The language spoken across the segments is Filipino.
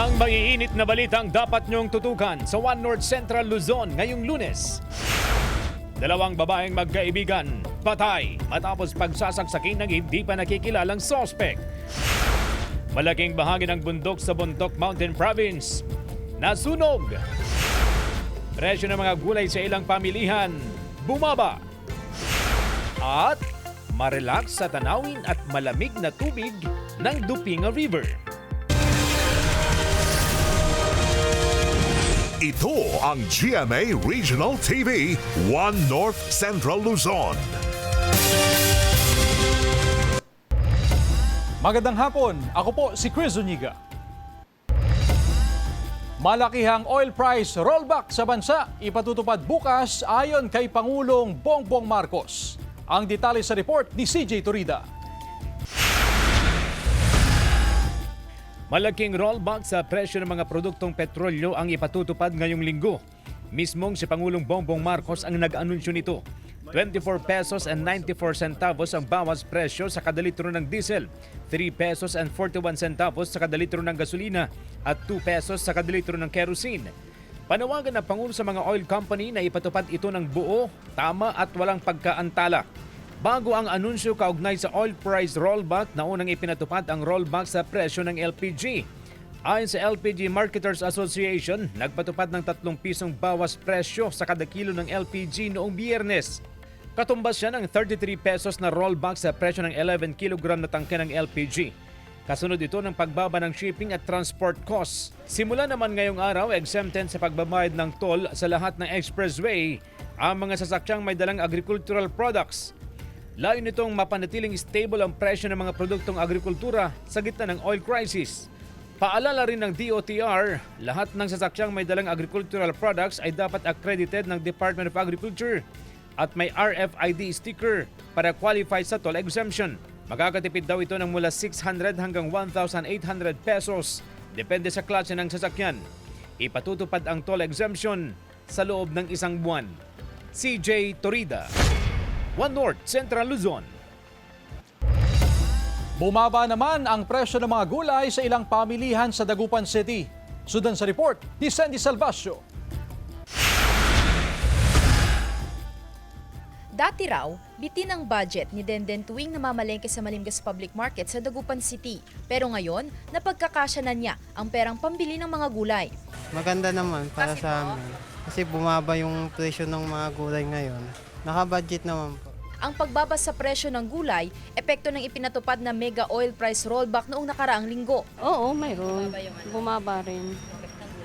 Ang maiinit na balitang dapat niyong tutukan sa One North Central Luzon ngayong Lunes. Dalawang babaeng magkaibigan, patay matapos pagsasaksakin ng hindi pa nakikilalang sospek. Malaking bahagi ng bundok sa Bontoc Mountain Province nasunog. Presyo ng mga gulay sa ilang pamilihan bumaba. At marelax sa tanawin at malamig na tubig ng Dupinga River. Ito ang GMA Regional TV, One North Central Luzon. Magandang hapon, ako po si Chris Zuniga. Malakihang oil price rollback sa bansa ipatutupad bukas ayon kay Pangulong Bongbong Marcos. Ang detalye sa report ni CJ Torida. Malaking rollback sa presyo ng mga produktong petrolyo ang ipatutupad ngayong linggo. Mismong si Pangulong Bongbong Marcos ang nag-anunsyo nito. 24 pesos and 94 centavos ang bawas presyo sa kada litro ng diesel, 3 pesos and 41 centavos sa kada litro ng gasolina at 2 pesos sa kada litro ng kerosene. Panawagan ng Pangulo sa mga oil company na ipatupad ito ng buo, tama at walang pagkaantala. Bago ang anunsyo kaugnay sa oil price rollback na unang ipinatupad ang rollback sa presyo ng LPG. Ayon sa LPG Marketers Association, nagpatupad ng 3 pisong bawas presyo sa kada kilo ng LPG noong Biyernes. Katumbas siya ng 33 pesos na rollback sa presyo ng 11 kilogram na tangke ng LPG. Kasunod ito ng pagbaba ng shipping at transport costs. Simula naman ngayong araw, exempted sa pagbabayad ng toll sa lahat ng expressway ang mga sasakyang may dalang agricultural products. Layo nitong mapanatiling stable ang presyo ng mga produktong agrikultura sa gitna ng oil crisis. Paalala rin ng DOTR, lahat ng sasakyang may dalang agricultural products ay dapat accredited ng Department of Agriculture at may RFID sticker para qualify sa toll exemption. Magkakatipid daw ito ng mula 600 hanggang 1,800 pesos, depende sa klase ng sasakyan. Ipatutupad ang toll exemption sa loob ng 1 buwan. CJ Torida, One North Central Luzon. Bumaba naman ang presyo ng mga gulay sa ilang pamilihan sa Dagupan City. Sundan sa report ni Sandy Salvacio. Dati raw, bitin ang budget ni Denden tuwing namamalengke sa Malimgas Public Market sa Dagupan City. Pero ngayon, napagkakasya na niya ang perang pambili ng mga gulay. Maganda naman para sa amin. Kasi bumaba yung presyo ng mga gulay ngayon. Naka-budget naman po. Ang pagbaba sa presyo ng gulay, epekto ng ipinatupad na mega oil price rollback noong nakaraang linggo. Oo, mayroon. Bumaba rin.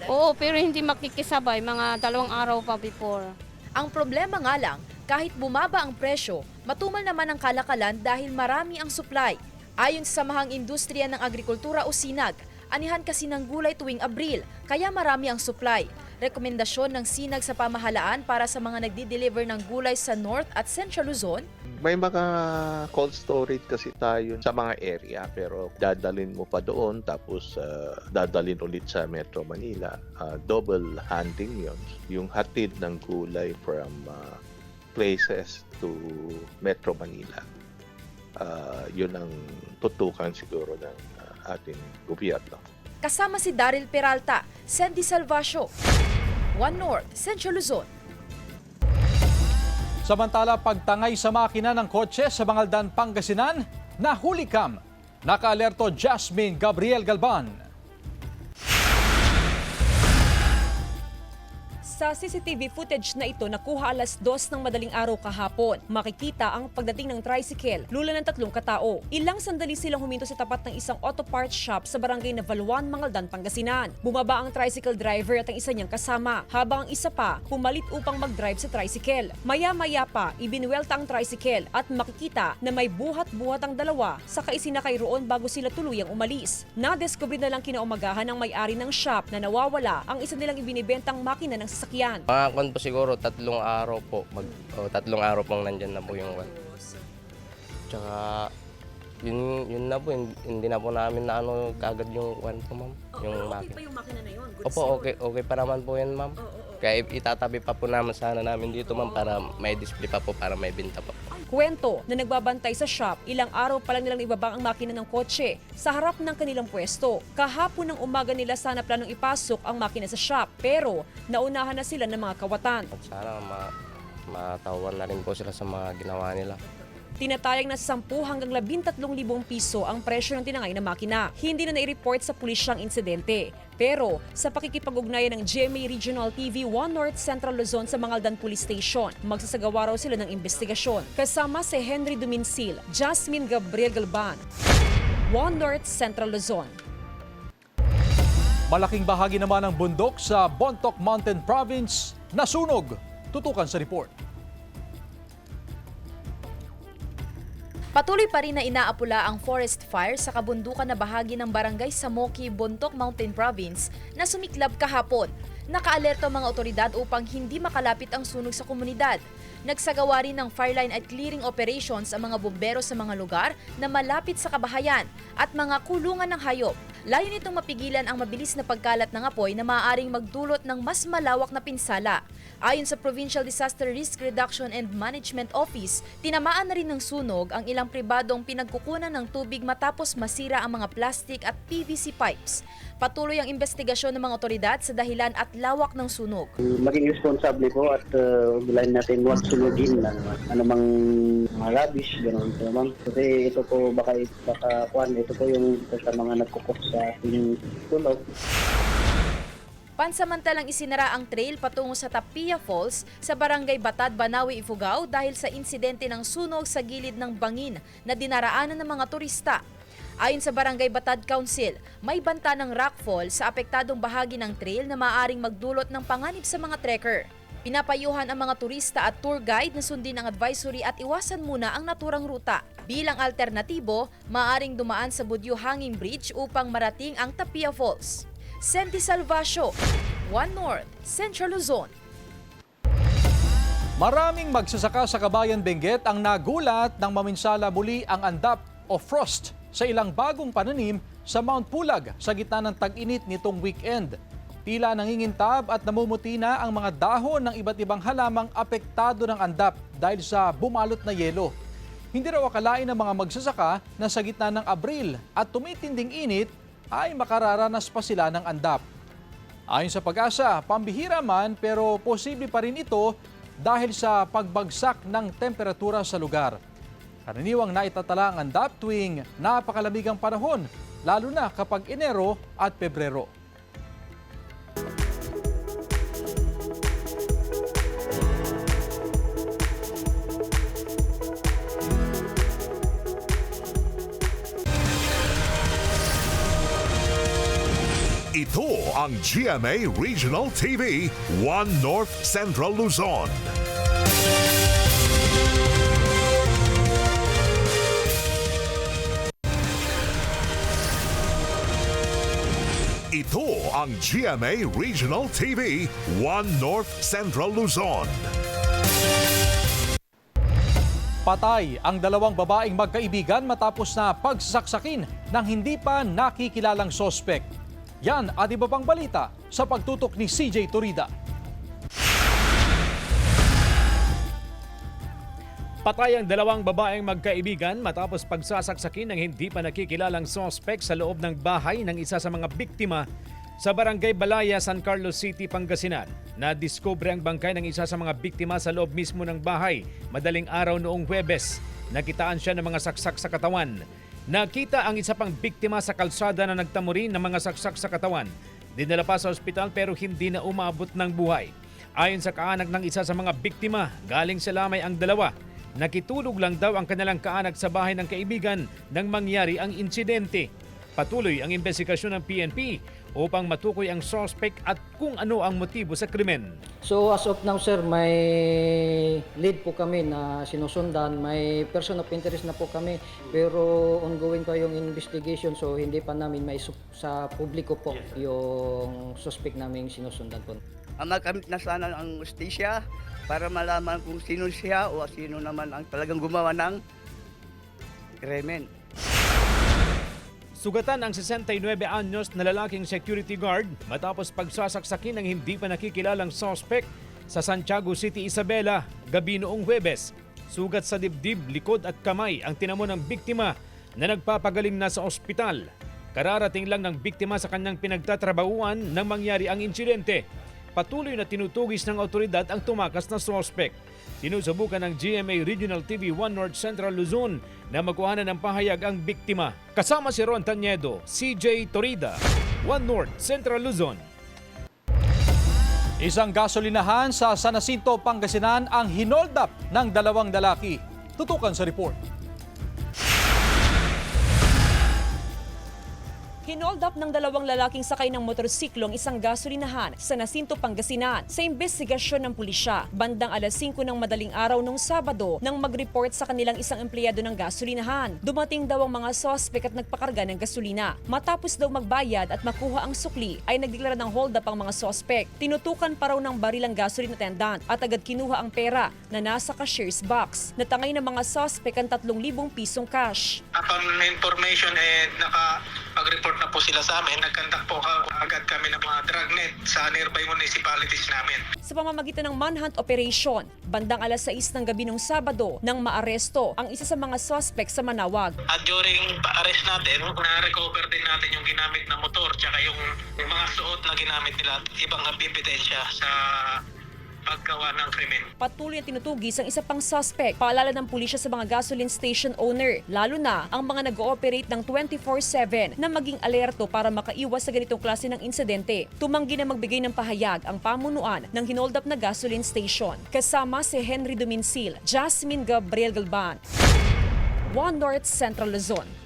Oo, pero hindi makikisabay. Mga 2 araw pa before. Ang problema nga lang, kahit bumaba ang presyo, matumal naman ang kalakalan dahil marami ang supply. Ayon sa Samahang Industriya ng Agrikultura o SINAG, anihan kasi ng gulay tuwing Abril, kaya marami ang supply. Rekomendasyon ng SINAG sa pamahalaan para sa mga nagdi-deliver ng gulay sa North at Central Luzon, may mga cold storage kasi tayo sa mga area pero dadalin mo pa doon tapos dadalin ulit sa Metro Manila. Double handling yon. Yung hatid ng gulay from places to Metro Manila. Yun ang tutukan siguro ng ating gobyerno. kasama si Daryl Peralta, Sandy Salvacio, One North Central Luzon. Samantala, pagtangay sa makina ng kotse sa Bangaldan, Pangasinan, nahuli kam. Naka-alerto Jasmine Gabriel Galban. Sa CCTV footage na ito, nakuha alas 2 ng madaling araw kahapon. Makikita ang pagdating ng tricycle, lula ng 3 katao. Ilang sandali silang huminto sa tapat ng isang auto parts shop sa barangay Navaluan, Mangaldan, Pangasinan. Bumaba ang tricycle driver at ang isa niyang kasama, habang ang isa pa pumalit upang mag-drive sa tricycle. Maya-maya pa, ibinuwelta ang tricycle at makikita na may buhat-buhat ang dalawa, saka isinakay roon bago sila tuluyang umalis. Nadiskubre na lang kinaumagahan ng may-ari ng shop na nawawala ang isa nilang ibinibentang makina ng sasakyan. Mga kwan po siguro 3 araw po. 3 araw pong nandyan na po yung kwan. Tsaka Yun na po, hindi na po namin na ano kagad yung one po, ma'am. Yung makina. yung makina na yun? Opo, okay pa naman po yan, ma'am. Kaya itatabi pa po naman sana namin dito, ma'am, para may display pa po, para may binta pa po. Kwento na nagbabantay sa shop, ilang araw pa lang nilang ibabang ang makina ng kotse sa harap ng kanilang pwesto. Kahapon ng umaga nila sana planong ipasok ang makina sa shop, pero naunahan na sila ng mga kawatan. At sana matawan na rin po sila sa mga ginawa nila. Tinatayang na 10 hanggang 13,000 piso ang presyo ng tinangay na makina. Hindi na nai-report sa pulis ang insidente. Pero sa pakikipag-ugnayan ng GMA Regional TV 1 North Central Luzon sa Mangaldan Police Station, magsasagawa raw sila ng investigasyon. Kasama si Henry Duminsil, Jasmine Gabriel Galban, 1 North Central Luzon. Malaking bahagi naman ng bundok sa Bontoc Mountain Province nasunog. Tutukan sa report. Patuloy pa rin na inaapula ang forest fire sa kabundukan na bahagi ng barangay Samoki, Bontoc Mountain Province na sumiklab kahapon. Nakaalerto ang mga otoridad upang hindi makalapit ang sunog sa komunidad. Nagsagawa rin ng fireline at clearing operations ang mga bumbero sa mga lugar na malapit sa kabahayan at mga kulungan ng hayop. Layo nitong mapigilan ang mabilis na pagkalat ng apoy na maaaring magdulot ng mas malawak na pinsala. Ayon sa Provincial Disaster Risk Reduction and Management Office, tinamaan na rin ng sunog ang ilang pribadong pinagkukunan ng tubig matapos masira ang mga plastic at PVC pipes. Patuloy ang investigasyon ng mga otoridad sa dahilan at lawak ng sunog. Maging responsable po at ugulayin natin huwag sunugin na anumang mga rubbish, gano'n po naman. Kasi ito po baka ito po yung sa mga nagkukok sa ating tulog. Pansamantalang isinara ang trail patungo sa Tapia Falls sa Barangay Batad, Banawe, Ifugao dahil sa insidente ng sunog sa gilid ng bangin na dinaraanan ng mga turista. Ayon sa Barangay Batad Council, may banta ng rockfall sa apektadong bahagi ng trail na maaaring magdulot ng panganib sa mga trekker. Pinapayuhan ang mga turista at tour guide na sundin ang advisory at iwasan muna ang naturang ruta. Bilang alternatibo, maaaring dumaan sa Budyo Hanging Bridge upang marating ang Tapia Falls. Senti Salvacio, 1 North, Central Luzon. Maraming magsasaka sa Kabayan Benguet ang nagulat nang maminsala muli ang andap o frost sa ilang bagong pananim sa Mount Pulag sa gitna ng tag-init nitong weekend. Tila nangingintab at namumuti na ang mga dahon ng iba't ibang halamang apektado ng andap dahil sa bumalot na yelo. Hindi raw akalain ng mga magsasaka na sa gitna ng Abril at tumitinding init ay makararanas pa sila ng andap. Ayon sa Pag-asa, pambihira man pero posible pa rin ito dahil sa pagbagsak ng temperatura sa lugar. Karaniwang naitatala ang andap tuwing napakalamig ang panahon, lalo na kapag Enero at Pebrero. Ito ang GMA Regional TV 1 North Central Luzon. Ito ang GMA Regional TV 1 North Central Luzon. Patay ang dalawang babaeng magkaibigan matapos na pagsasaksakin ng hindi pa nakikilalang sospek. Yan at iba pang balita sa pagtutok ni CJ Turida. Patay ang dalawang babaeng magkaibigan matapos pagsasaksakin ng hindi pa nakikilalang sospek sa loob ng bahay ng isa sa mga biktima sa Barangay Balaya, San Carlos City, Pangasinan. Nadiskubre ang bangkay ng isa sa mga biktima sa loob mismo ng bahay madaling araw noong Huwebes. Nakitaan siya ng mga saksak sa katawan. Nakita ang isa pang biktima sa kalsada na nagtamo rin ng mga saksak sa katawan. Dinala pa sa ospital pero hindi na umabot ng buhay. Ayon sa kaanak ng isa sa mga biktima, galing sa lamay ang dalawa. Nakitulog lang daw ang kanilang kaanak sa bahay ng kaibigan nang mangyari ang insidente. Patuloy ang investigasyon ng PNP upang matukoy ang suspect at kung ano ang motibo sa krimen. So as of now sir, may lead po kami na sinusundan, may person of interest na po kami, pero ongoing pa yung investigation, so hindi pa namin may sa publiko po yung suspect namin sinusundan po. Makamit na sana ang justisya para malaman kung sino siya o sino naman ang talagang gumawa ng krimen. Sugatan ang 69 anyos na lalaking security guard matapos pagsasaksakin ng hindi pa nakikilalang suspect sa Santiago City, Isabela, gabi noong Huwebes. Sugat sa dibdib, likod at kamay ang tinamo ng biktima na nagpapagaling na sa ospital. Kararating lang ng biktima sa kanyang pinagtatrabahuan nang mangyari ang insidente. Patuloy na tinutugis ng otoridad ang tumakas na suspect. Sinusubukan ng GMA Regional TV 1 North Central Luzon na magkuhanan ng pahayag ang biktima. Kasama si Ron Tanyedo, CJ Torida, 1 North Central Luzon. Isang gasolinahan sa San Jacinto, Pangasinan ang hinoldap ng dalawang lalaki. Tutukan sa report. Hinold up ng dalawang lalaking sakay ng motorsiklo ang isang gasolinahan sa Jacinto, Pangasinan sa investigasyon ng pulisya. Bandang alas 5 ng madaling araw nung Sabado nang mag-report sa kanilang isang empleyado ng gasolinahan. Dumating daw ang mga sospek at nagpakarga ng gasolina. Matapos daw magbayad at makuha ang sukli ay nagdeklara ng hold up ang mga sospek. Tinutukan pa raw ng baril ang gasoline attendant at agad kinuha ang pera na nasa cashier's box. Natangay ng mga sospek ang 3,000 pisong cash. Upon information nakapag-report na po sila sa amin, nagkandak po agad kami ng mga dragnet sa nearby municipalities namin. Sa pamamagitan ng manhunt operation, bandang alas 6 ng gabi ng Sabado nang maaresto ang isa sa mga suspect sa Manawag. At during arrest natin, na-recover din natin yung ginamit na motor tsaka yung mga suot na ginamit nila at ibang ebidensya sa paggawa ng krimen. Patuloy na tinutugis ang isa pang suspect. Paalala ng pulisya sa mga gasoline station owner, lalo na ang mga nag-ooperate ng 24/7 na maging alerto para makaiwas sa ganitong klase ng insidente. Tumanggi na magbigay ng pahayag ang pamunuan ng hinold up na gasoline station. Kasama si Henry Dominsil, Jasmine Gabriel Galban, 1 North Central Luzon.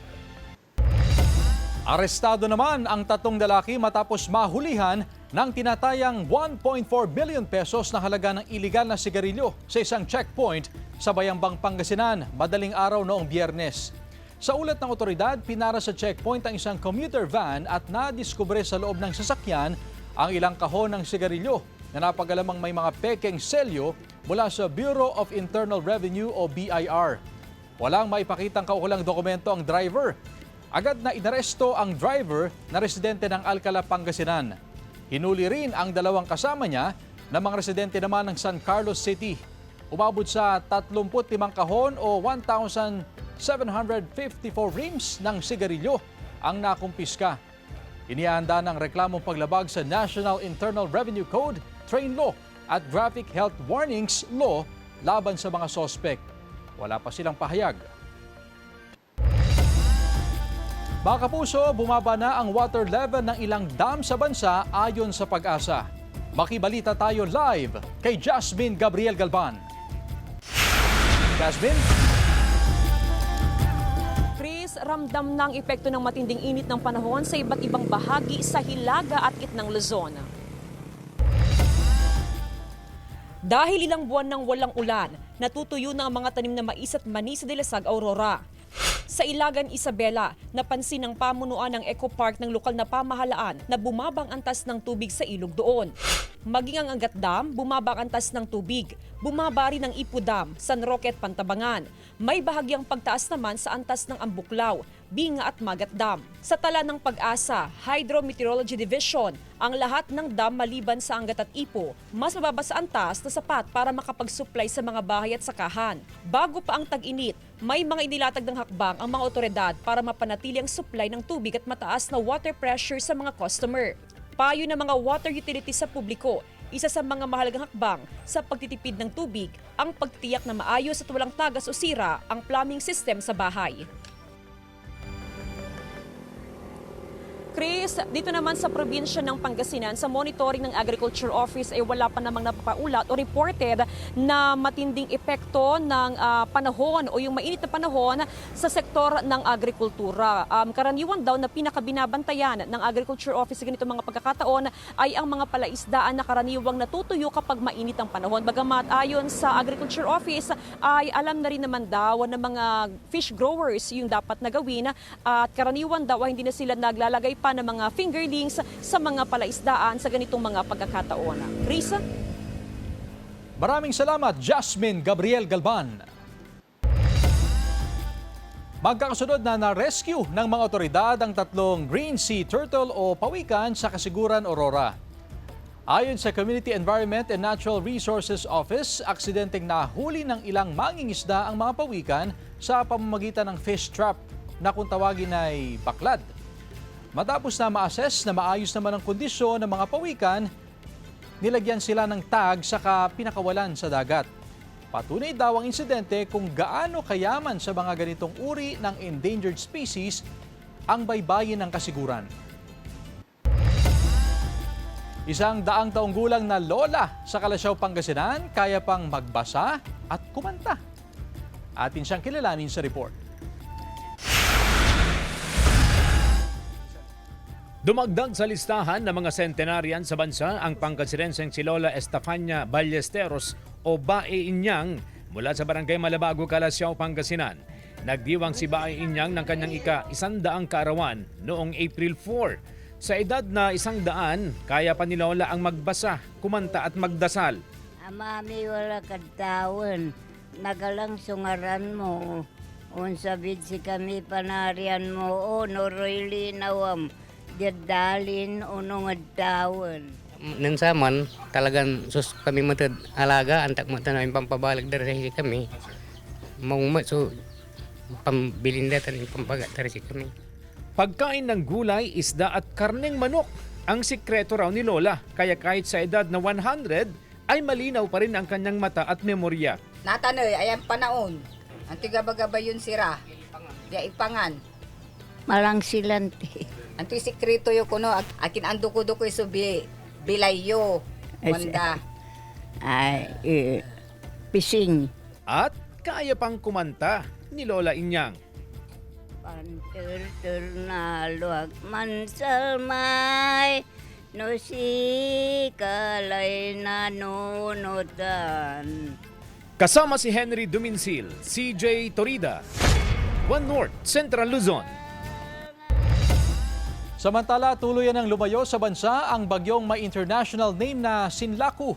Arestado naman ang 3 lalaki matapos mahulihan ng tinatayang 1.4 billion pesos na halaga ng iligal na sigarilyo sa isang checkpoint sa Bayambang, Pangasinan, madaling araw noong Biyernes. Sa ulat ng otoridad, pinara sa checkpoint ang isang commuter van at nadiskubre sa loob ng sasakyan ang ilang kahon ng sigarilyo na napagalamang may mga pekeng selyo mula sa Bureau of Internal Revenue o BIR. Walang maipakitang kaukulang dokumento ang driver. Agad na inaresto ang driver na residente ng Alcala, Pangasinan. Hinuli rin ang 2 kasama niya na mga residente naman ng San Carlos City. Umabot sa 35 kahon o 1,754 reams ng sigarilyo ang nakumpiska. Inihanda ng reklamong paglabag sa National Internal Revenue Code, Train Law at Graphic Health Warnings Law laban sa mga sospek. Wala pa silang pahayag. Mga kapuso, bumaba na ang water level ng ilang dam sa bansa ayon sa Pag-asa. Makibalita tayo live kay Jasmine Gabriel Galban. Jasmine? Chris, ramdam na ang epekto ng matinding init ng panahon sa iba't ibang bahagi sa Hilaga at Gitnang Luzon. Dahil ilang buwan nang walang ulan, natutuyo na ang mga tanim na mais at mani sa Dilasag, Aurora. Sa Ilagan, Isabela, napansin ng pamunuan ng Eco Park ng lokal na pamahalaan na bumabang antas ng tubig sa ilog doon. Maging ang Angat Dam, bumaba ang antas ng tubig. Bumaba rin ang Ipu Dam, San Roque at Pantabangan. May bahagyang pagtaas naman sa antas ng Ambuklaw, Binga at Magat Dam. Sa tala ng Pag-asa, Hydrometeorology Division, ang lahat ng dam maliban sa Angat at Ipo, mas mababa sa antas na sapat para makapag-supply sa mga bahay at sakahan. Bago pa ang tag-init, may mga inilatag ng hakbang ang mga otoridad para mapanatili ang supply ng tubig at mataas na water pressure sa mga customer. Payo ng mga water utilities sa publiko, isa sa mga mahalagang hakbang sa pagtitipid ng tubig ang pagtitiyak na maayos at walang tagas o sira ang plumbing system sa bahay. Chris, dito naman sa probinsya ng Pangasinan, sa monitoring ng Agriculture Office ay wala pa namang napapaulat o reported na matinding epekto ng panahon o yung mainit na panahon sa sektor ng agrikultura. Karaniwan daw na pinakabinabantayan ng Agriculture Office sa ganitong mga pagkakataon ay ang mga palaisdaan na karaniwang natutuyo kapag mainit ang panahon. Bagamat ayon sa Agriculture Office ay alam na rin naman daw ng mga fish growers yung dapat na gawin at karaniwan daw ay hindi na sila naglalagay pa ng mga fingerlings sa mga palaisdaan sa ganitong mga pagkakataon. Risa? Maraming salamat, Jasmine Gabriel Galban. Magkakasunod na na-rescue ng mga otoridad ang tatlong green sea turtle o pawikan sa Kasiguran, Aurora. Ayon sa Community Environment and Natural Resources Office, aksidenteng nahuli ng ilang mangingisda ang mga pawikan sa pamamagitan ng fish trap na kung tawagin ay baklad. Matapos na ma-assess na maayos naman ang kondisyon ng mga pawikan, nilagyan sila ng tag saka pinakawalan sa dagat. Patunay daw ang insidente kung gaano kayaman sa mga ganitong uri ng endangered species ang baybayin ng Kasiguran. Isang 100 taong gulang na lola sa Kalasyaw, Pangasinan, kaya pang magbasa at kumanta. Atin siyang kilalanin sa report. Dumagdag sa listahan ng mga centenarian sa bansa ang Pangasinenseng si Lola Estefania Ballesteros o Bae Inyang mula sa Barangay Malabago, Kalasyaw, Pangasinan. Nagdiwang si Bae Inyang ng kanyang ika-100 kaarawan noong April 4. Sa edad na 100, kaya pa ni Lola ang magbasa, kumanta at magdasal. Amami wala kadtawan, nagalang sungaran mo. Unsabid si kami panarian mo, o noroy linawam. Jadalin unong adtawan. Nansaman, talagang sus kami matad alaga, antak mo tanawin pampabalag dari kami. Maungmat, so pambilin datan yung pampagat dari kami. Pagkain ng gulay, isda at karneng manok ang sikreto raw ni Lola. Kaya kahit sa edad na 100, ay malinaw pa rin ang kanyang mata at memorya. Natanoy, ayan panaon. Ang tigabagaba yun sira. Di ipangan. Malang silante. Anto'y sikreto yo kuno, akin ando ko do ko subi bilayo. Wanda. Ay, pising. At kaya pang kumanta ni Lola Inyang. Panter na luwag mansalmay, no si kalay na nunutan. Kasama si Henry Duminsil, CJ Torida, One North, Central Luzon. Samantala, tuluyan ng lumayo sa bansa ang bagyong may international name na Sinlaku.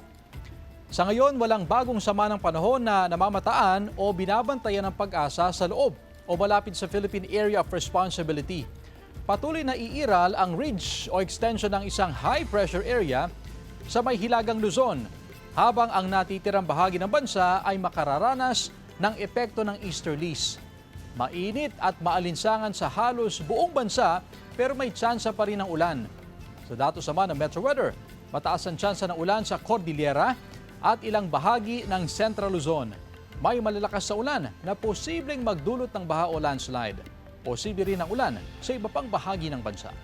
Sa ngayon, walang bagong sama ng panahon na namamataan o binabantayan ng pag-asa sa loob o malapit sa Philippine Area of Responsibility. Patuloy na iiral ang ridge o extension ng isang high-pressure area sa may hilagang Luzon, habang ang natitirang bahagi ng bansa ay makararanas ng epekto ng easterlies. Mainit at maalinsangan sa halos buong bansa, pero may tsansa pa rin ng ulan. Sa datos naman ng Metro Weather, mataas ang tsansa ng ulan sa Cordillera at ilang bahagi ng Central Luzon. May malalakas sa ulan na posibleng magdulot ng baha o landslide. Posible rin ang ulan sa iba pang bahagi ng bansa.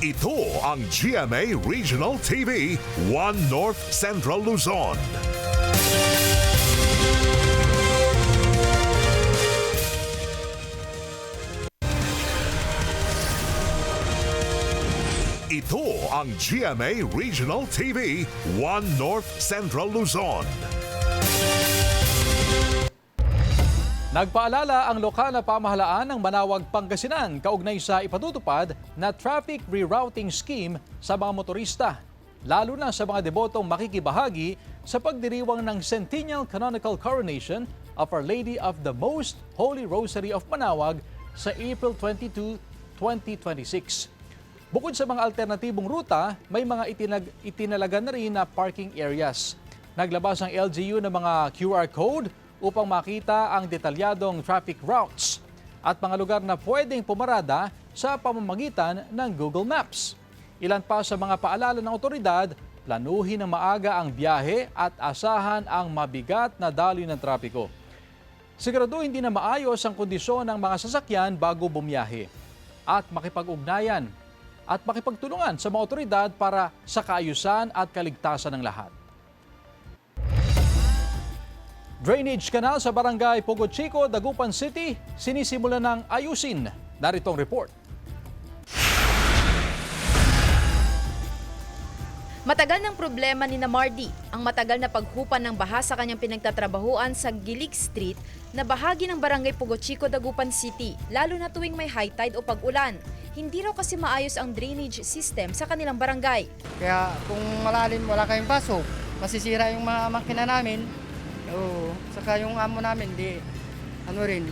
Ito ang GMA Regional TV, One North Central Luzon. Ito ang GMA Regional TV, One North Central Luzon. Nagpaalala ang lokal na pamahalaan ng Manawag, Pangasinan kaugnay sa ipatutupad na traffic rerouting scheme sa mga motorista, lalo na sa mga debotong makikibahagi sa pagdiriwang ng Centennial Canonical Coronation of Our Lady of the Most Holy Rosary of Manawag sa April 22, 2026. Bukod sa mga alternatibong ruta, may mga itinalaga na rin na parking areas. Naglabas ang LGU ng mga QR code upang makita ang detalyadong traffic routes at mga lugar na pwedeng pumarada sa pamamagitan ng Google Maps. Ilan pa sa mga paalala ng otoridad, planuhin ng maaga ang biyahe at asahan ang mabigat na daloy ng trapiko. Sigurado hindi na maayos ang kondisyon ng mga sasakyan bago bumiyahe at makipag-ugnayan at makipagtulungan sa mga otoridad para sa kaayusan at kaligtasan ng lahat. Drainage canal sa Barangay Pugo Chico, Dagupan City, sinisimulan ng ayusin. Narito ang report. Matagal ng problema ni Mardy ang matagal na paghupan ng baha sa kanyang pinagtatrabahuan sa Gilig Street na bahagi ng Barangay Pugo Chico, Dagupan City, lalo na tuwing may high tide o pag-ulan. Hindi raw kasi maayos ang drainage system sa kanilang barangay. Kaya kung malalim, wala kayong pasok, masisira yung mga makina namin. Oo, saka yung amo namin,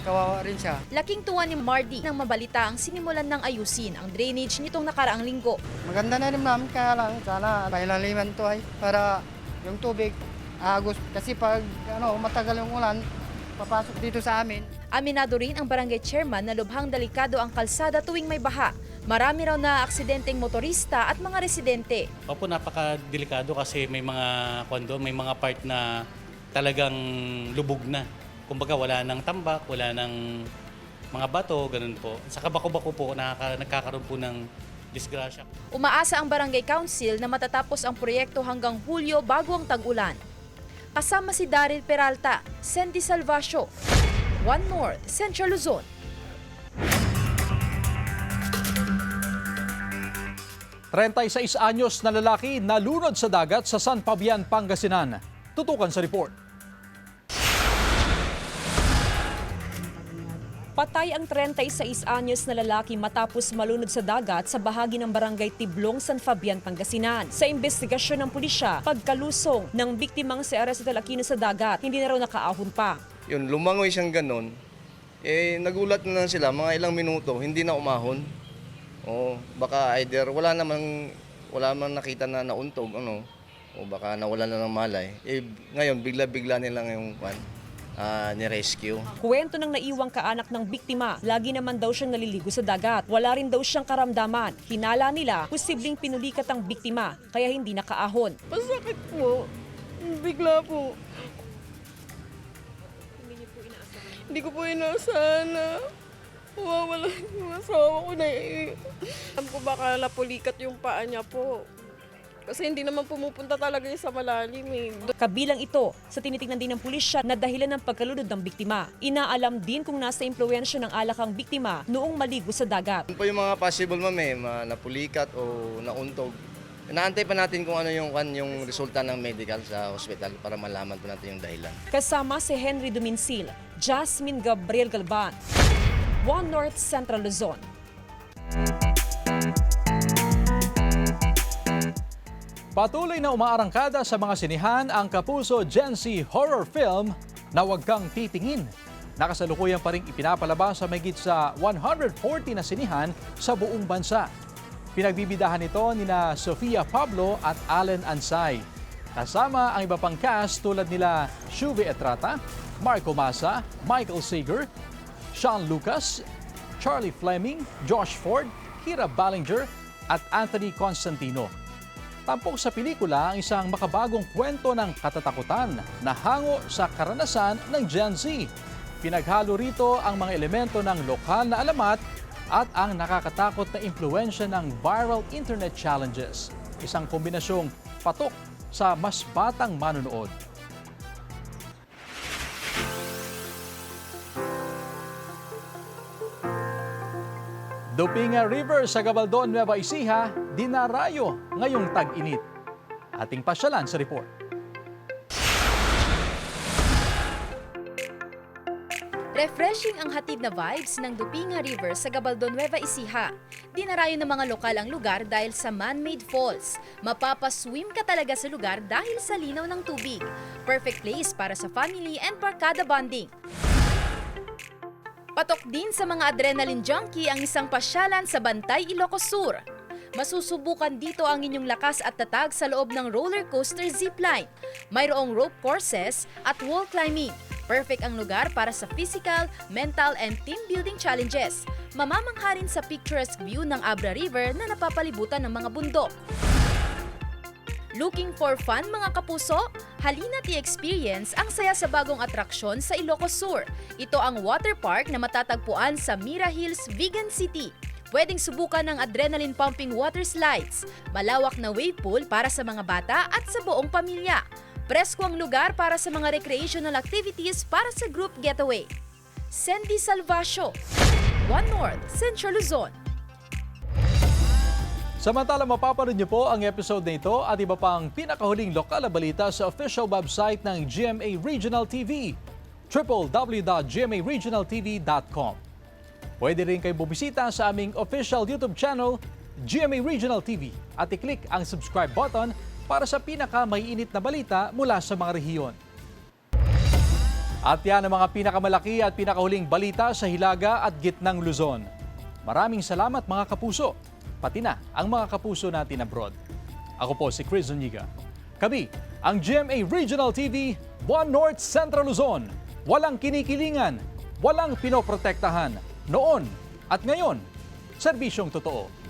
kawawa rin siya. Laking tuwa ni Mardy nang mabalita ang sinimulan ng ayusin ang drainage nitong nakaraang linggo. Maganda na rin namin, kaya lang sana pailaliman to ay para yung tubig agos. Kasi pag matagal yung ulan, papasok dito sa amin. Aminado rin ang barangay chairman na lubhang delikado ang kalsada tuwing may baha. Marami raw na aksidenteng motorista at mga residente. Opo, napakadelikado kasi may mga part na talagang lubog na. Kumbaga wala nang tambak, wala nang mga bato, ganun po. Saka bako-bako po, nagkakaroon po ng disgrasya. Umaasa ang barangay council na matatapos ang proyekto hanggang Hulyo bago ang tag-ulan. Kasama si Daryl Peralta, Sandy Salvacio, One North, Central Luzon. ₱36 anyos na lalaki nalunod sa dagat sa San Fabian, Pangasinan. Tutukan sa report. Patay ang 36 anyos na lalaki matapos malunod sa dagat sa bahagi ng barangay Tiblong, San Fabian, Pangasinan. Sa investigasyon ng pulisya, pagkalusong ng biktimang si Aristotle Aquino sa dagat, hindi na raw nakaahon pa. Yun, lumangoy siyang ganon. Nagulat na lang sila, mga ilang minuto, hindi na umahon. Baka either wala man nakita na nauntog, o baka nawala na ng malay. Ngayon, bigla-bigla nilang yung ni-rescue. Kwento ng naiwang kaanak ng biktima, lagi naman daw siyang naliligo sa dagat. Wala rin daw siyang karamdaman. Hinala nila, posibleng pinulikat ang biktima, kaya hindi nakaahon. Masakit po. Bigla po. Hindi ko po inaasahan na mawawala yung asawa ko na alam ko baka napulikat yung paa niya po. Kasi hindi naman pumupunta talaga sa malalim Kabilang ito sa tinitingnan din ng pulisya na dahilan ng pagkalunod ng biktima. Inaalam din kung nasa impluwensya ng alak ang biktima noong maligo sa dagat. Ano po yung mga possible napulikat o nauntog. Inaantay pa natin kung ano yung resulta ng medical sa hospital para malaman po natin yung dahilan. Kasama si Henry Duminsil, Jasmine Gabriel Galban, One North, Central Luzon. Patuloy na umaarangkada sa mga sinihan ang Kapuso Gen Z horror film na Huwag Kang Titingin. Nakasalukuyan pa rin ipinapalabas sa mahigit sa 140 na sinihan sa buong bansa. Pinagbibidahan ito nina Sofia Pablo at Allen Ansay. Kasama ang iba pang cast tulad nila Shuve Etrata, Marco Massa, Michael Sager, Sean Lucas, Charlie Fleming, Josh Ford, Kira Ballinger at Anthony Constantino. Tampok sa pelikula ang isang makabagong kwento ng katatakutan na hango sa karanasan ng Gen Z. Pinaghalo rito ang mga elemento ng lokal na alamat at ang nakakatakot na impluwensya ng viral internet challenges. Isang kombinasyong patok sa mas batang manonood. Dupinga River sa Gabaldon, Nueva Ecija, dinarayo ngayong tag-init. Ating pasyalan sa report. Refreshing ang hatid na vibes ng Dupinga River sa Gabaldon, Nueva Ecija. Dinarayo ng mga lokal ang lugar dahil sa man-made falls. Mapapaswim ka talaga sa lugar dahil sa linaw ng tubig. Perfect place para sa family and barkada bonding. Patok din sa mga adrenaline junkie ang isang pasyalan sa Bantay, Ilocos Sur. Masusubukan dito ang inyong lakas at tatag sa loob ng roller coaster zipline. Mayroong rope courses at wall climbing. Perfect ang lugar para sa physical, mental, and team building challenges. Mamamangha rin sa picturesque view ng Abra River na napapalibutan ng mga bundok. Looking for fun mga kapuso? Halina't i-experience ang saya sa bagong atraksyon sa Ilocos Sur. Ito ang water park na matatagpuan sa Mira Hills, Vigan City. Pwedeng subukan ng adrenaline pumping water slides, malawak na wave pool para sa mga bata at sa buong pamilya. Presko ang lugar para sa mga recreational activities para sa group getaway. Sandy Salvacio, One North, Central Luzon. Samantala, mapapanood niyo po ang episode na ito at iba pang pinakahuling lokal na balita sa official website ng GMA Regional TV, www.gmaregionaltv.com. Pwede rin kayo bumisita sa aming official YouTube channel, GMA Regional TV, at i-click ang subscribe button para sa pinaka-maiinit na balita mula sa mga rehiyon. At yan ang mga pinakamalaki at pinakahuling balita sa Hilaga at Gitnang Luzon. Maraming salamat mga kapuso, pati na ang mga kapuso natin abroad. Ako po si Chris Zuniga. Kami, ang GMA Regional TV, 1 North Central Luzon. Walang kinikilingan, walang pinoprotektahan. Noon at ngayon, serbisyong totoo.